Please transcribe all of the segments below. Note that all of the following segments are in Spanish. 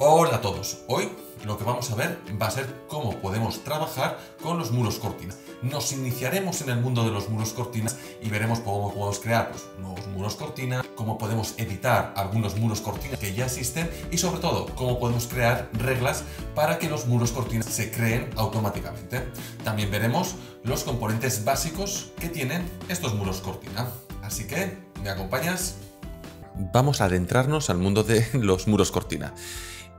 Hola a todos, hoy lo que vamos a ver va a ser cómo podemos trabajar con los muros cortina. Nos iniciaremos en el mundo de los muros cortinas y veremos cómo podemos crear nuevos muros cortina, cómo podemos editar algunos muros cortinas que ya existen y sobre todo cómo podemos crear reglas para que los muros cortinas se creen automáticamente. También veremos los componentes básicos que tienen estos muros cortina. Así que, ¿me acompañas? Vamos a adentrarnos al mundo de los muros cortina.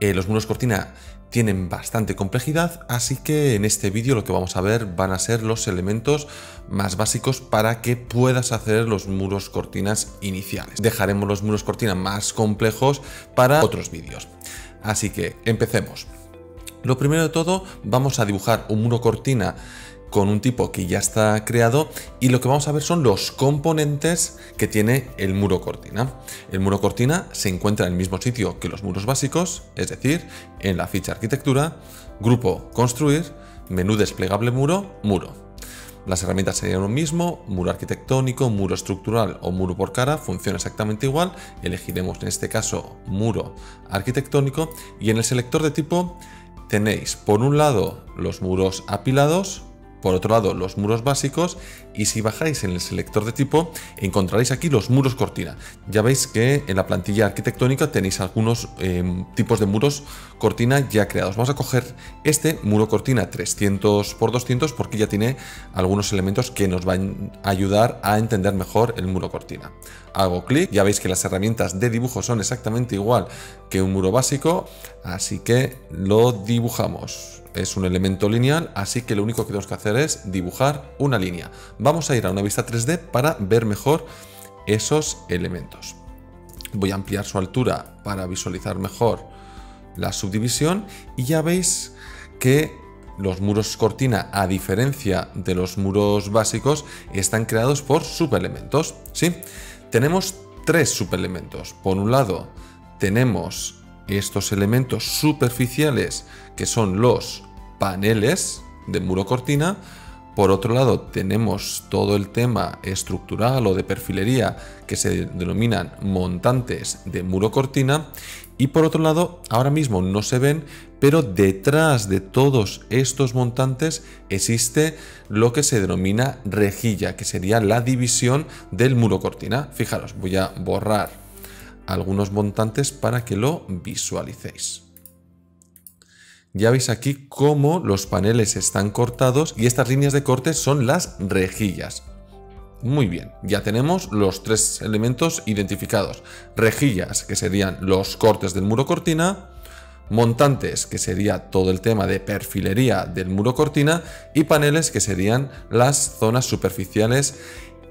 Los muros cortina tienen bastante complejidad, así que en este vídeo lo que vamos a ver van a ser los elementos más básicos para que puedas hacer los muros cortinas iniciales. Dejaremos los muros cortina más complejos para otros vídeos. Así que empecemos. Lo primero de todo, vamos a dibujar un muro cortina con un tipo que ya está creado y lo que vamos a ver son los componentes que tiene el muro cortina. El muro cortina se encuentra en el mismo sitio que los muros básicos, es decir, en la ficha arquitectura, grupo construir, menú desplegable muro, muro. Las herramientas serían lo mismo, muro arquitectónico, muro estructural o muro por cara, funciona exactamente igual. Elegiremos en este caso muro arquitectónico y en el selector de tipo tenéis por un lado los muros apilados, por otro lado los muros básicos y si bajáis en el selector de tipo encontraréis aquí los muros cortina. Ya veis que en la plantilla arquitectónica tenéis algunos tipos de muros cortina ya creados. Vamos a coger este muro cortina 300 x 200 porque ya tiene algunos elementos que nos van a ayudar a entender mejor el muro cortina. Hago clic, ya veis que las herramientas de dibujo son exactamente igual que un muro básico, así que lo dibujamos. Es un elemento lineal, así que lo único que tenemos que hacer es dibujar una línea. Vamos a ir a una vista 3D para ver mejor esos elementos. Voy a ampliar su altura para visualizar mejor la subdivisión y ya veis que los muros cortina, a diferencia de los muros básicos, están creados por subelementos. ¿Sí? Tenemos tres subelementos. Por un lado, tenemos estos elementos superficiales que son los paneles del muro cortina. Por otro lado tenemos todo el tema estructural o de perfilería que se denominan montantes de muro cortina y por otro lado ahora mismo no se ven, pero detrás de todos estos montantes existe lo que se denomina rejilla, que sería la división del muro cortina. Fijaros, voy a borrar algunos montantes para que lo visualicéis. Ya veis aquí cómo los paneles están cortados y estas líneas de corte son las rejillas. Muy bien, ya tenemos los tres elementos identificados. Rejillas, que serían los cortes del muro cortina, montantes, que sería todo el tema de perfilería del muro cortina, y paneles, que serían las zonas superficiales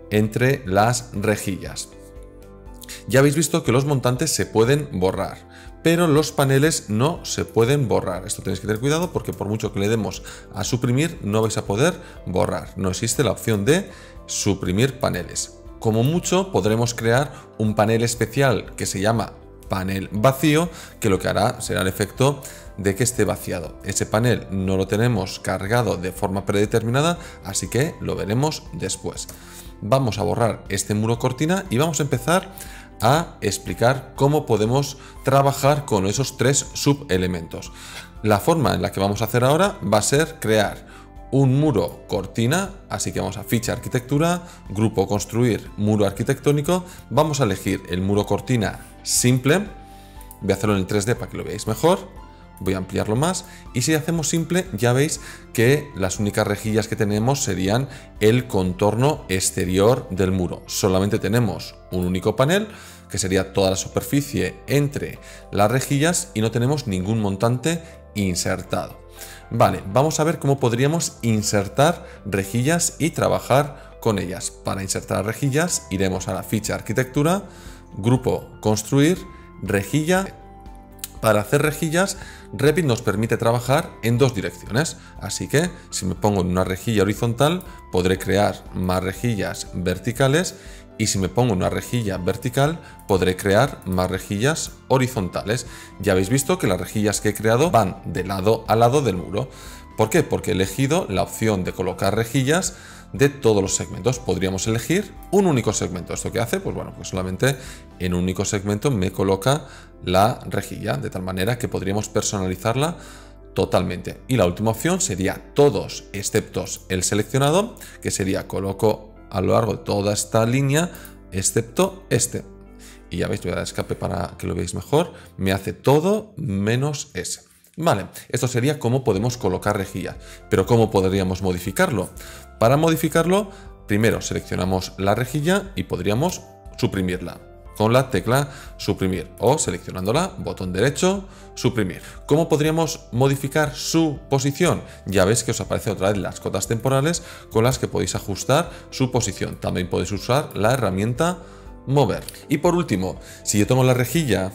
entre las rejillas. Ya habéis visto que los montantes se pueden borrar, pero los paneles no se pueden borrar. Esto tenéis que tener cuidado porque por mucho que le demos a suprimir no vais a poder borrar. No existe la opción de suprimir paneles. Como mucho podremos crear un panel especial que se llama panel vacío, que lo que hará será el efecto de que esté vaciado. Ese panel no lo tenemos cargado de forma predeterminada, así que lo veremos después. Vamos a borrar este muro cortina y vamos a empezar a explicar cómo podemos trabajar con esos tres subelementos. La forma en la que vamos a hacer ahora va a ser crear un muro cortina, así que vamos a ficha arquitectura, grupo construir, muro arquitectónico, vamos a elegir el muro cortina simple, voy a hacerlo en el 3D para que lo veáis mejor. Voy a ampliarlo más y si hacemos simple ya veis que las únicas rejillas que tenemos serían el contorno exterior del muro. Solamente tenemos un único panel que sería toda la superficie entre las rejillas y no tenemos ningún montante insertado. Vale, vamos a ver cómo podríamos insertar rejillas y trabajar con ellas. Para insertar rejillas iremos a la ficha arquitectura, grupo construir, rejilla. Para hacer rejillas, Revit nos permite trabajar en dos direcciones, así que si me pongo en una rejilla horizontal podré crear más rejillas verticales y si me pongo en una rejilla vertical podré crear más rejillas horizontales. Ya habéis visto que las rejillas que he creado van de lado a lado del muro. ¿Por qué? Porque he elegido la opción de colocar rejillas de todos los segmentos. Podríamos elegir un único segmento. ¿Esto qué hace? Pues bueno, pues solamente en un único segmento me coloca la rejilla, de tal manera que podríamos personalizarla totalmente. Y la última opción sería todos excepto el seleccionado, que sería coloco a lo largo de toda esta línea excepto este. Y ya veis, voy a dar escape para que lo veáis mejor. Me hace todo menos ese. Vale, esto sería cómo podemos colocar rejillas. Pero ¿cómo podríamos modificarlo? Para modificarlo, primero seleccionamos la rejilla y podríamos suprimirla con la tecla suprimir o seleccionándola, botón derecho, suprimir. ¿Cómo podríamos modificar su posición? Ya veis que os aparece otra vez las cotas temporales con las que podéis ajustar su posición. También podéis usar la herramienta mover. Y por último, si yo tengo la rejilla,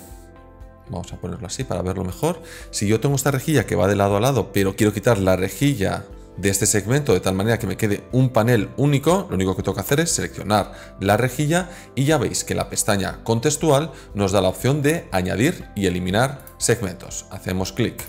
vamos a ponerlo así para verlo mejor. Si yo tengo esta rejilla que va de lado a lado, pero quiero quitar la rejilla de este segmento de tal manera que me quede un panel único, lo único que tengo que hacer es seleccionar la rejilla y ya veis que la pestaña contextual nos da la opción de añadir y eliminar segmentos. Hacemos clic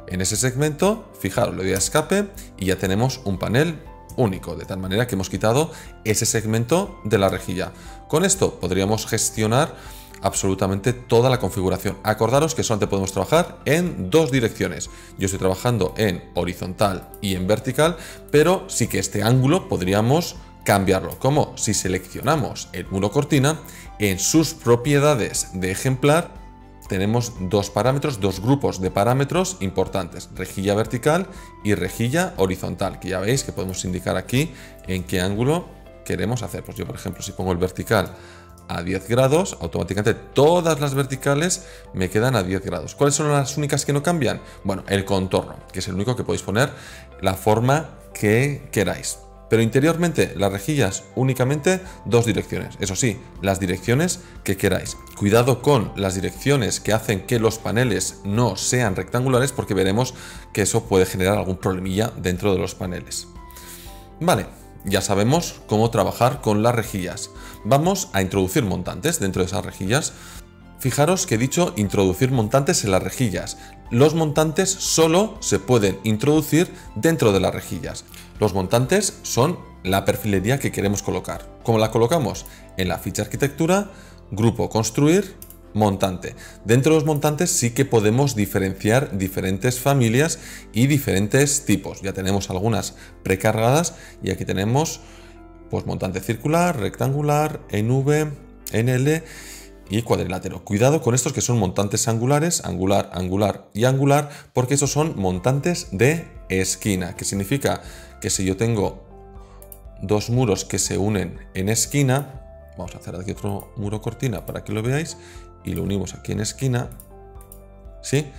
en ese segmento, fijaros, le doy a escape y ya tenemos un panel único, de tal manera que hemos quitado ese segmento de la rejilla. Con esto podríamos gestionar absolutamente toda la configuración. Acordaros que solamente podemos trabajar en dos direcciones. Yo estoy trabajando en horizontal y en vertical, pero sí que este ángulo podríamos cambiarlo. Como si seleccionamos el muro cortina, en sus propiedades de ejemplar tenemos dos parámetros, dos grupos de parámetros importantes, rejilla vertical y rejilla horizontal, que ya veis que podemos indicar aquí en qué ángulo queremos hacer. Pues yo, por ejemplo, si pongo el vertical a 10 grados, automáticamente todas las verticales me quedan a 10 grados. ¿Cuáles son las únicas que no cambian? Bueno, el contorno, que es el único que podéis poner la forma que queráis. Pero interiormente, las rejillas únicamente dos direcciones. Eso sí, las direcciones que queráis. Cuidado con las direcciones que hacen que los paneles no sean rectangulares, porque veremos que eso puede generar algún problemilla dentro de los paneles. Vale, ya sabemos cómo trabajar con las rejillas. Vamos a introducir montantes dentro de esas rejillas. Fijaros que he dicho introducir montantes en las rejillas. Los montantes solo se pueden introducir dentro de las rejillas. Los montantes son la perfilería que queremos colocar. ¿Cómo la colocamos? En la ficha arquitectura, grupo construir, montante. Dentro de los montantes sí que podemos diferenciar diferentes familias y diferentes tipos. Ya tenemos algunas precargadas y aquí tenemos pues montante circular, rectangular, en V, en L y cuadrilátero. Cuidado con estos que son montantes angulares, angular, angular y angular, porque estos son montantes de esquina, que significa que si yo tengo dos muros que se unen en esquina, vamos a hacer aquí otro muro cortina para que lo veáis y lo unimos aquí en esquina, ¿sí?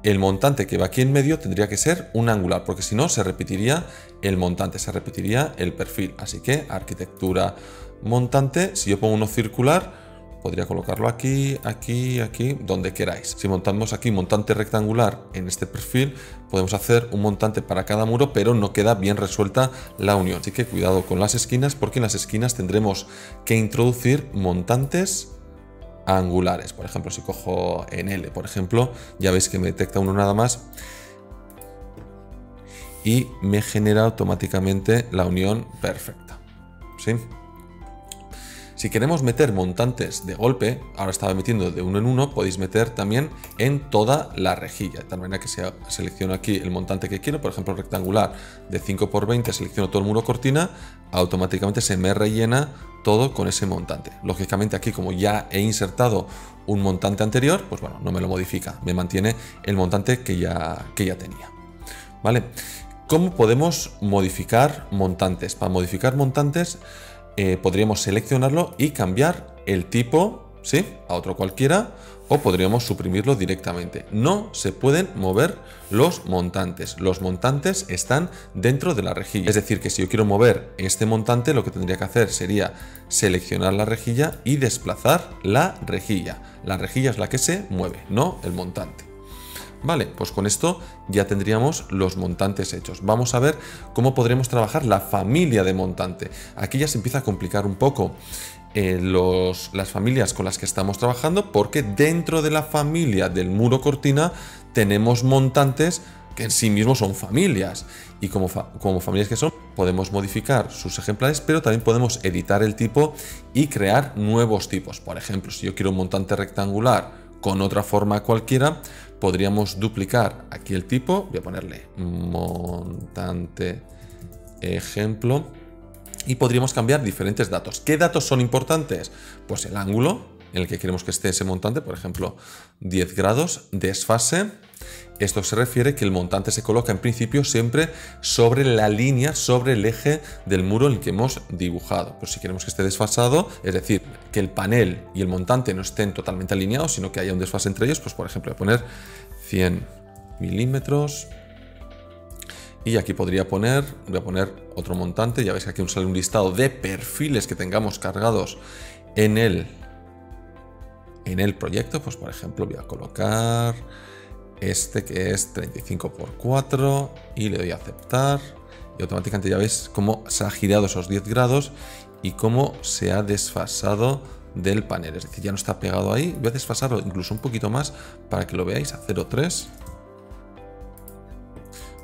El montante que va aquí en medio tendría que ser un angular, porque si no se repetiría el montante, se repetiría el perfil. Así que arquitectura, montante, si yo pongo uno circular, podría colocarlo aquí, aquí, aquí, donde queráis. Si montamos aquí montante rectangular en este perfil, podemos hacer un montante para cada muro, pero no queda bien resuelta la unión. Así que cuidado con las esquinas, porque en las esquinas tendremos que introducir montantes angulares. Por ejemplo, si cojo en L, por ejemplo, ya veis que me detecta uno nada más y me genera automáticamente la unión perfecta, ¿sí? Si queremos meter montantes de golpe, ahora estaba metiendo de uno en uno, podéis meter también en toda la rejilla, de tal manera que selecciono aquí el montante que quiero, por ejemplo rectangular de 5×20, selecciono todo el muro cortina, automáticamente se me rellena todo con ese montante. Lógicamente aquí, como ya he insertado un montante anterior, pues bueno, no me lo modifica, me mantiene el montante que ya tenía. ¿Vale? ¿Cómo podemos modificar montantes? Para modificar montantes podríamos seleccionarlo y cambiar el tipo, ¿sí?, a otro cualquiera, o podríamos suprimirlo directamente. No se pueden mover los montantes. Los montantes están dentro de la rejilla. Es decir, que si yo quiero mover este montante, lo que tendría que hacer sería seleccionar la rejilla y desplazar la rejilla. La rejilla es la que se mueve, no el montante. Vale, pues con esto ya tendríamos los montantes hechos. Vamos a ver cómo podremos trabajar la familia de montante. Aquí ya se empieza a complicar un poco las familias con las que estamos trabajando, porque dentro de la familia del muro cortina tenemos montantes que en sí mismos son familias. Y como familias que son, podemos modificar sus ejemplares, pero también podemos editar el tipo y crear nuevos tipos. Por ejemplo, si yo quiero un montante rectangular con otra forma cualquiera, podríamos duplicar aquí el tipo. Voy a ponerle montante ejemplo. Y podríamos cambiar diferentes datos. ¿Qué datos son importantes? Pues el ángulo en el que queremos que esté ese montante, por ejemplo, 10 grados, desfase. Esto se refiere que el montante se coloca en principio siempre sobre la línea, sobre el eje del muro en el que hemos dibujado. Pues si queremos que esté desfasado, es decir, que el panel y el montante no estén totalmente alineados, sino que haya un desfase entre ellos, pues por ejemplo voy a poner 100 milímetros. Y aquí voy a poner otro montante. Ya veis que aquí nos sale un listado de perfiles que tengamos cargados en el proyecto. Pues por ejemplo voy a colocar este que es 35×4 y le doy a aceptar. Y automáticamente ya veis cómo se ha girado esos 10 grados y cómo se ha desfasado del panel. Es decir, ya no está pegado ahí. Voy a desfasarlo incluso un poquito más para que lo veáis a 0,3.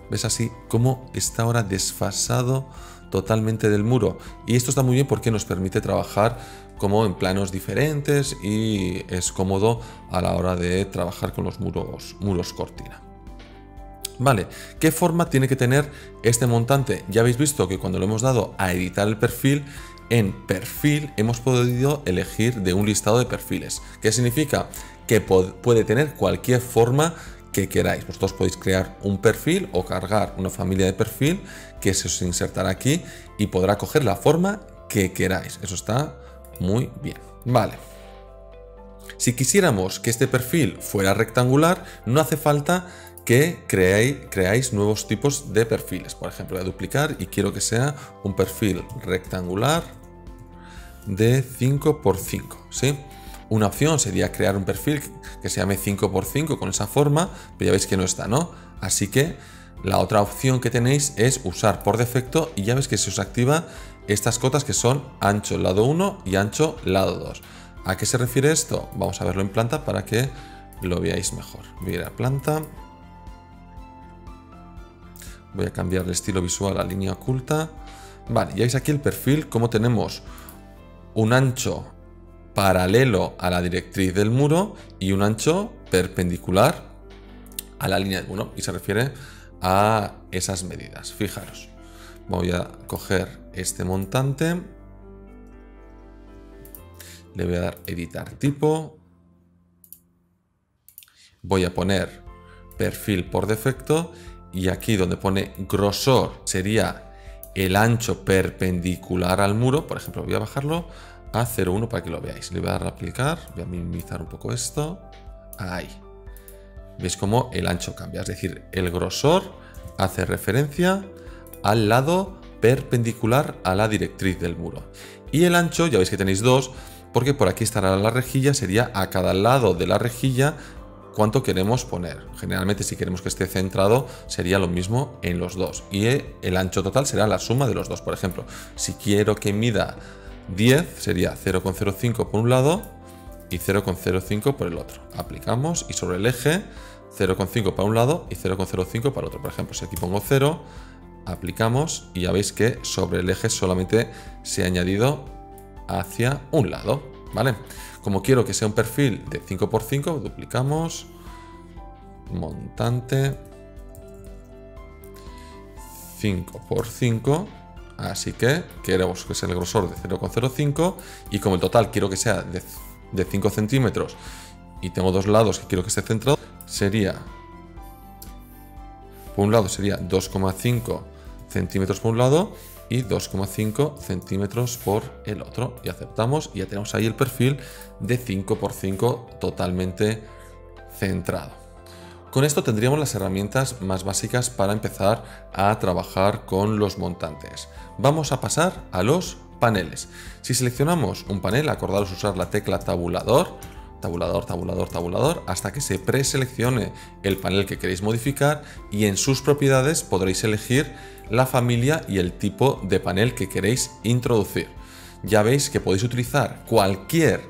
¿Ves así cómo está ahora desfasado totalmente del muro? Y esto está muy bien porque nos permite trabajar como en planos diferentes y es cómodo a la hora de trabajar con los muros cortina. Vale, ¿qué forma tiene que tener este montante? Ya habéis visto que cuando lo hemos dado a editar el perfil, en perfil hemos podido elegir de un listado de perfiles. ¿Qué significa? Que puede tener cualquier forma que queráis. Vosotros podéis crear un perfil o cargar una familia de perfil que se os insertará aquí y podrá coger la forma que queráis. Eso está muy bien. Vale. Si quisiéramos que este perfil fuera rectangular, no hace falta que creáis nuevos tipos de perfiles. Por ejemplo, voy a duplicar y quiero que sea un perfil rectangular de 5×5, ¿sí? Una opción sería crear un perfil que se llame 5×5 con esa forma, pero ya veis que no está, ¿no? Así que la otra opción que tenéis es usar por defecto y ya veis que se os activa estas cotas que son ancho lado 1 y ancho lado 2. ¿A qué se refiere esto? Vamos a verlo en planta para que lo veáis mejor. Voy a ir a planta. Voy a cambiar el estilo visual a línea oculta. Vale, ya veis aquí el perfil, como tenemos un ancho paralelo a la directriz del muro y un ancho perpendicular a la línea del muro, y se refiere a esas medidas. Fijaros, voy a coger este montante, le voy a dar editar tipo, voy a poner perfil por defecto y aquí donde pone grosor sería el ancho perpendicular al muro. Por ejemplo, voy a bajarlo a 0,1 para que lo veáis. Le voy a dar a aplicar, voy a minimizar un poco esto. Ahí. ¿Veis cómo el ancho cambia? Es decir, el grosor hace referencia al lado perpendicular a la directriz del muro. Y el ancho, ya veis que tenéis dos, porque por aquí estará la rejilla, sería a cada lado de la rejilla cuánto queremos poner. Generalmente, si queremos que esté centrado, sería lo mismo en los dos. Y el ancho total será la suma de los dos. Por ejemplo, si quiero que mida 10, sería 0,05 por un lado y 0,05 por el otro. Aplicamos y sobre el eje 0,5 para un lado y 0,05 para el otro. Por ejemplo, si aquí pongo 0, aplicamos y ya veis que sobre el eje solamente se ha añadido hacia un lado, ¿vale? Como quiero que sea un perfil de 5×5, duplicamos, montante, 5×5, así que queremos que sea el grosor de 0,05 y como el total quiero que sea de 5 centímetros y tengo dos lados que quiero que esté centrado, sería, por un lado sería 2,5 centímetros por un lado y 2,5 centímetros por el otro, y aceptamos y ya tenemos ahí el perfil de 5×5 totalmente centrado. Con esto tendríamos las herramientas más básicas para empezar a trabajar con los montantes. Vamos a pasar a los paneles. Si seleccionamos un panel, acordaros usar la tecla tabulador, hasta que se preseleccione el panel que queréis modificar, y en sus propiedades podréis elegir la familia y el tipo de panel que queréis introducir. Ya veis que podéis utilizar cualquier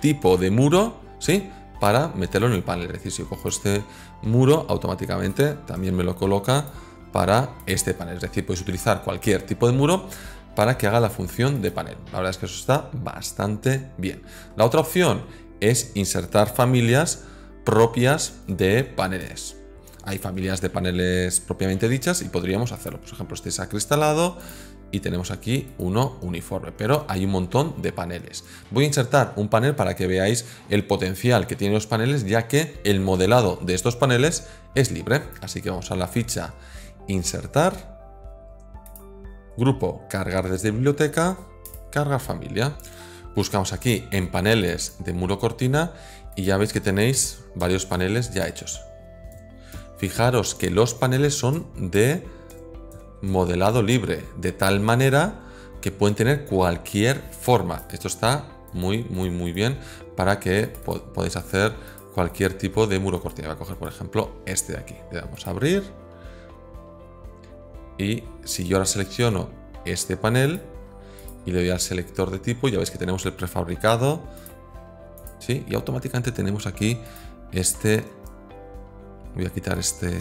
tipo de muro, ¿sí?, para meterlo en el panel. Es decir, si yo cojo este muro, automáticamente también me lo coloca para este panel. Es decir, podéis utilizar cualquier tipo de muro para que haga la función de panel. La verdad es que eso está bastante bien. La otra opción es insertar familias propias de paneles. Hay familias de paneles propiamente dichas y podríamos hacerlo. Por ejemplo, este es acristalado y tenemos aquí uno uniforme, pero hay un montón de paneles. Voy a insertar un panel para que veáis el potencial que tienen los paneles, ya que el modelado de estos paneles es libre. Así que vamos a la ficha insertar, grupo cargar desde biblioteca, cargar familia. Buscamos aquí en paneles de muro cortina y ya veis que tenéis varios paneles ya hechos. Fijaros que los paneles son de modelado libre, de tal manera que pueden tener cualquier forma. Esto está muy bien para que podáis hacer cualquier tipo de muro cortina. Voy a coger, por ejemplo, este de aquí. Le damos a abrir. Y si yo ahora selecciono este panel y le doy al selector de tipo, ya veis que tenemos el prefabricado, ¿sí? Y automáticamente tenemos aquí este. Voy a quitar este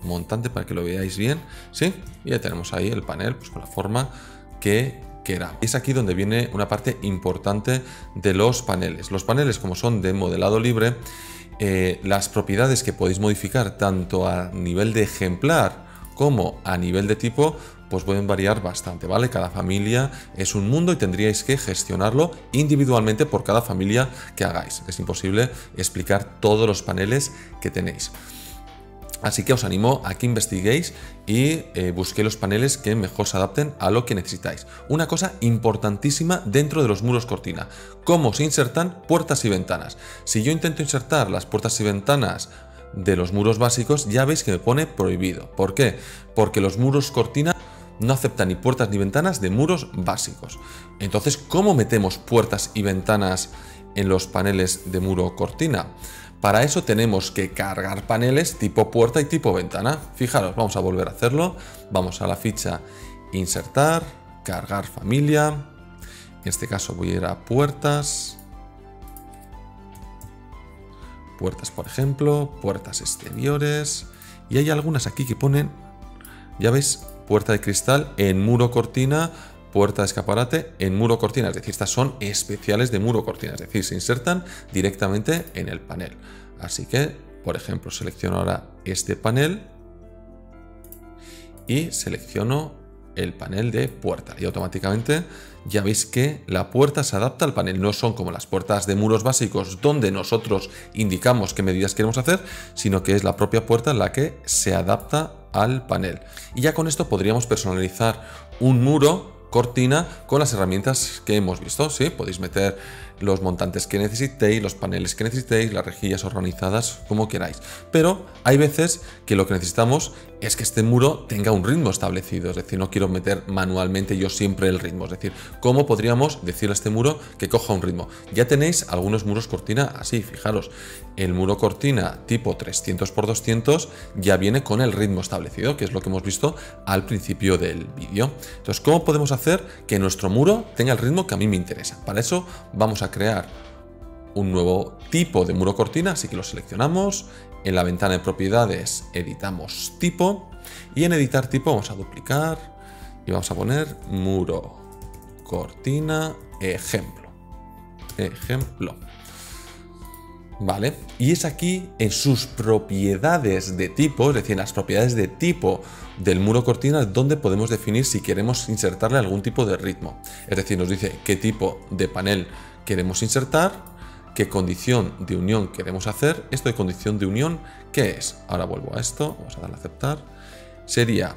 montante para que lo veáis bien, ¿sí? Y ya tenemos ahí el panel pues, con la forma que queramos. Es aquí donde viene una parte importante de los paneles. Los paneles, como son de modelado libre, las propiedades que podéis modificar tanto a nivel de ejemplar como a nivel de tipo, pues pueden variar bastante, ¿vale? Cada familia es un mundo y tendríais que gestionarlo individualmente por cada familia que hagáis. Es imposible explicar todos los paneles que tenéis. Así que os animo a que investiguéis y busquéis los paneles que mejor se adapten a lo que necesitáis. Una cosa importantísima dentro de los muros cortina: cómo se insertan puertas y ventanas. Si yo intento insertar las puertas y ventanas de los muros básicos, ya veis que me pone prohibido. ¿Por qué? Porque los muros cortina no aceptan ni puertas ni ventanas de muros básicos. Entonces, ¿cómo metemos puertas y ventanas en los paneles de muro cortina? Para eso tenemos que cargar paneles tipo puerta y tipo ventana. Fijaros, vamos a volver a hacerlo. Vamos a la ficha insertar, cargar familia. En este caso voy a ir a puertas. Puertas, por ejemplo, puertas exteriores. Y hay algunas aquí que ponen, ya veis, puerta de cristal en muro cortina, puerta de escaparate en muro cortina. Es decir, estas son especiales de muro cortina. Es decir, se insertan directamente en el panel. Así que, por ejemplo, selecciono ahora este panel y selecciono el panel de puerta. Y automáticamente ya veis que la puerta se adapta al panel. No son como las puertas de muros básicos donde nosotros indicamos qué medidas queremos hacer, sino que es la propia puerta la que se adapta al panel. Y ya con esto podríamos personalizar un muro cortina con las herramientas que hemos visto, ¿sí? Podéis meter los montantes que necesitéis, los paneles que necesitéis, las rejillas organizadas como queráis. Pero hay veces que lo que necesitamos es que este muro tenga un ritmo establecido, es decir, no quiero meter manualmente yo siempre el ritmo, es decir, ¿cómo podríamos decirle a este muro que coja un ritmo? Ya tenéis algunos muros cortina así, fijaros, el muro cortina tipo 300×200 ya viene con el ritmo establecido, que es lo que hemos visto al principio del vídeo. Entonces, ¿cómo podemos hacer que nuestro muro tenga el ritmo que a mí me interesa? Para eso vamos a crear un nuevo tipo de muro cortina, así que lo seleccionamos. En la ventana de propiedades editamos tipo y en editar tipo vamos a duplicar y vamos a poner muro cortina ejemplo. Vale, y es aquí en sus propiedades de tipo, es decir, en las propiedades de tipo del muro cortina, donde podemos definir si queremos insertarle algún tipo de ritmo. Es decir, nos dice qué tipo de panel queremos insertar, qué condición de unión queremos hacer. Esto de condición de unión, ¿qué es? Ahora vuelvo a esto, vamos a darle a aceptar. Sería,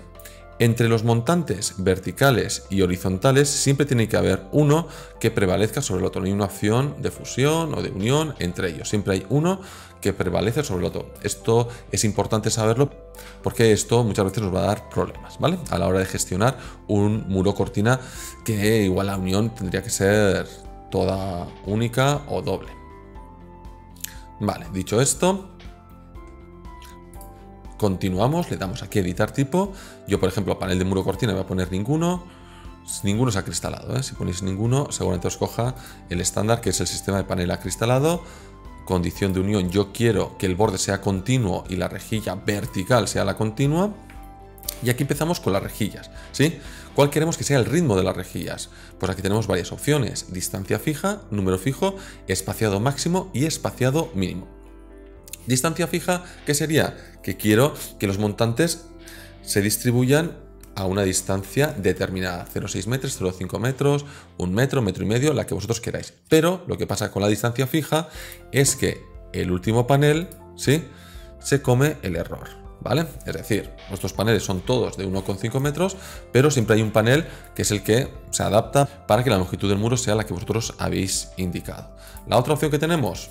entre los montantes verticales y horizontales siempre tiene que haber uno que prevalezca sobre el otro. No hay una opción de fusión o de unión entre ellos. Siempre hay uno que prevalece sobre el otro. Esto es importante saberlo porque esto muchas veces nos va a dar problemas, ¿vale? A la hora de gestionar un muro cortina, que igual la unión tendría que ser toda única o doble. Vale, dicho esto, continuamos, le damos aquí editar tipo. Yo, por ejemplo, panel de muro cortina voy a poner ninguno. Ninguno es acristalado, ¿eh? Si ponéis ninguno, seguramente os coja el estándar, que es el sistema de panel acristalado condición de unión, yo quiero que el borde sea continuo y la rejilla vertical sea la continua. Y aquí empezamos con las rejillas, ¿sí? ¿Cuál queremos que sea el ritmo de las rejillas? Pues aquí tenemos varias opciones: distancia fija, número fijo, espaciado máximo y espaciado mínimo. Distancia fija, ¿qué sería? Que quiero que los montantes se distribuyan a una distancia determinada, 0,6 metros, 0,5 metros, 1 metro, metro y medio, la que vosotros queráis. Pero lo que pasa con la distancia fija es que el último panel, ¿sí?, se come el error, ¿vale? Es decir, nuestros paneles son todos de 1,5 metros, pero siempre hay un panel que es el que se adapta para que la longitud del muro sea la que vosotros habéis indicado. La otra opción que tenemos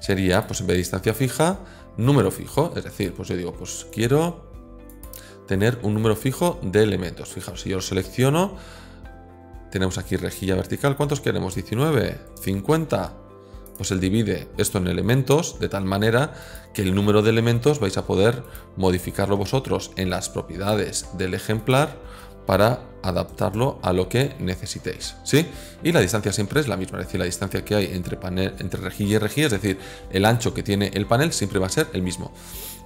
sería, pues en vez de distancia fija, número fijo. Es decir, pues yo digo, pues quiero tener un número fijo de elementos. Fijaos, si yo lo selecciono, tenemos aquí rejilla vertical. ¿Cuántos queremos? 19, 50. Pues él divide esto en elementos de tal manera que el número de elementos vais a poder modificarlo vosotros en las propiedades del ejemplar para adaptarlo a lo que necesitéis, ¿sí? Y la distancia siempre es la misma, es decir, la distancia que hay entre rejilla y rejilla, es decir, el ancho que tiene el panel siempre va a ser el mismo.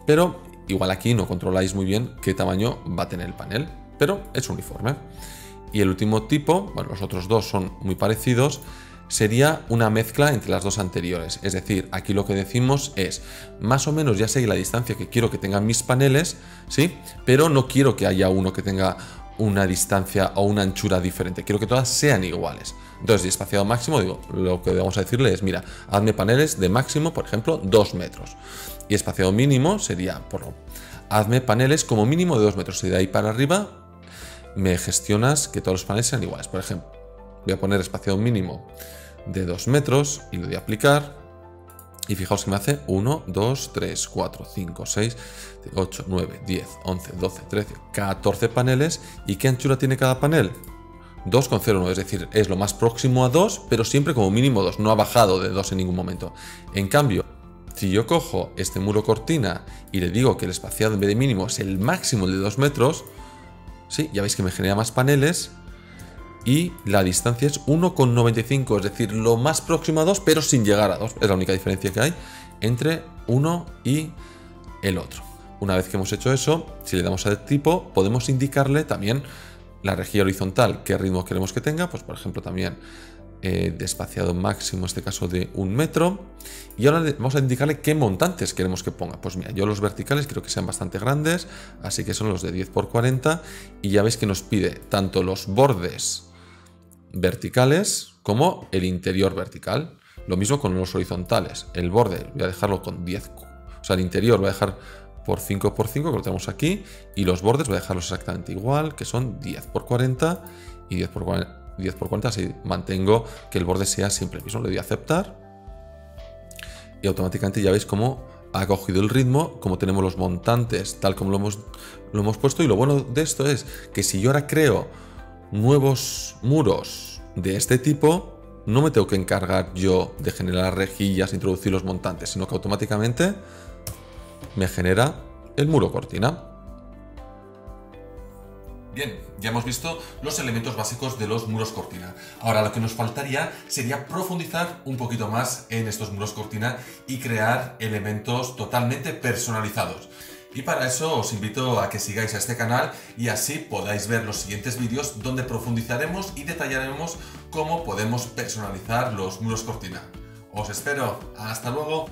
Pero igual aquí no controláis muy bien qué tamaño va a tener el panel, pero es uniforme. Y el último tipo, bueno, los otros dos son muy parecidos, sería una mezcla entre las dos anteriores. Es decir, aquí lo que decimos es, más o menos ya sé la distancia que quiero que tengan mis paneles, ¿sí? Pero no quiero que haya uno que tenga una distancia o una anchura diferente, quiero que todas sean iguales. Entonces, de espaciado máximo, digo, lo que vamos a decirle es, mira, hazme paneles de máximo, por ejemplo, 2 metros. Y espaciado mínimo sería, hazme paneles como mínimo de 2 metros. Y de ahí para arriba me gestionas que todos los paneles sean iguales. Por ejemplo, voy a poner espaciado mínimo de 2 metros y lo voy a aplicar. Y fijaos que me hace 1, 2, 3, 4, 5, 6, 8, 9, 10, 11, 12, 13, 14 paneles. ¿Y qué anchura tiene cada panel? 2,09, es decir, es lo más próximo a 2, pero siempre como mínimo 2, no ha bajado de 2 en ningún momento. En cambio, si yo cojo este muro cortina y le digo que el espaciado en vez de mínimo es el máximo de 2 metros, ¿sí? Ya veis que me genera más paneles y la distancia es 1,95, es decir, lo más próximo a 2, pero sin llegar a 2. Es la única diferencia que hay entre uno y el otro. Una vez que hemos hecho eso, si le damos al tipo, podemos indicarle también la rejilla horizontal, qué ritmo queremos que tenga, pues por ejemplo también de espaciado máximo, en este caso de 1 metro. Y ahora vamos a indicarle qué montantes queremos que ponga. Pues mira, yo los verticales quiero que sean bastante grandes, así que son los de 10 por 40. Y ya veis que nos pide tanto los bordes verticales como el interior vertical. Lo mismo con los horizontales. El borde voy a dejarlo con 10, o sea, el interior voy a dejar por 5 por 5, que lo tenemos aquí, y los bordes voy a dejarlos exactamente igual, que son 10 por 40 y 10 por 40, así mantengo que el borde sea siempre el mismo. Le doy a aceptar y automáticamente ya veis cómo ha cogido el ritmo, como tenemos los montantes tal como lo hemos puesto. Y lo bueno de esto es que si yo ahora creo nuevos muros de este tipo, no me tengo que encargar yo de generar rejillas, introducir los montantes, sino que automáticamente me genera el muro cortina. Bien, ya hemos visto los elementos básicos de los muros cortina. Ahora lo que nos faltaría sería profundizar un poquito más en estos muros cortina y crear elementos totalmente personalizados. Y para eso os invito a que sigáis a este canal y así podáis ver los siguientes vídeos donde profundizaremos y detallaremos cómo podemos personalizar los muros cortina. Os espero, hasta luego.